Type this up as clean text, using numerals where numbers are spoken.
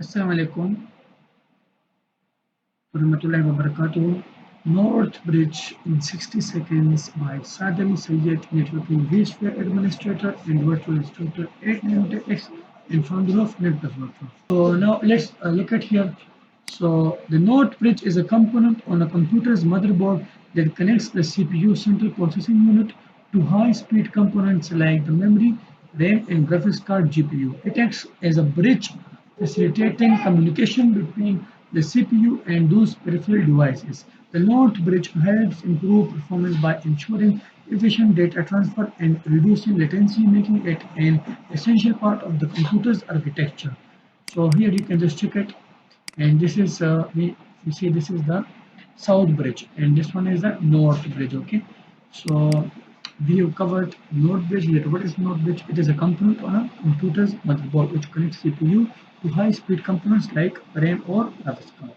Assalamu alaikum warahmatullahi wabarakatuh. NorthBridge in 60 seconds by Sadam Syed, networking vSphere administrator and virtual instructor at NMTX and founder of NetDeveloper. So now let's look at here. So the NorthBridge is a component on a computer's motherboard that connects the CPU central processing unit to high-speed components like the memory, RAM, and graphics card GPU. It acts as a bridge facilitating communication between the CPU and those peripheral devices. The North Bridge helps improve performance by ensuring efficient data transfer and reducing latency, making it an essential part of the computer's architecture. So here you can just check it, and this is we see this is the South Bridge, and this one is the North Bridge. Okay, so we have covered North Bridge later. What is North Bridge? It is a component on a computer's motherboard which connects CPU to high-speed components like RAM or graphics card.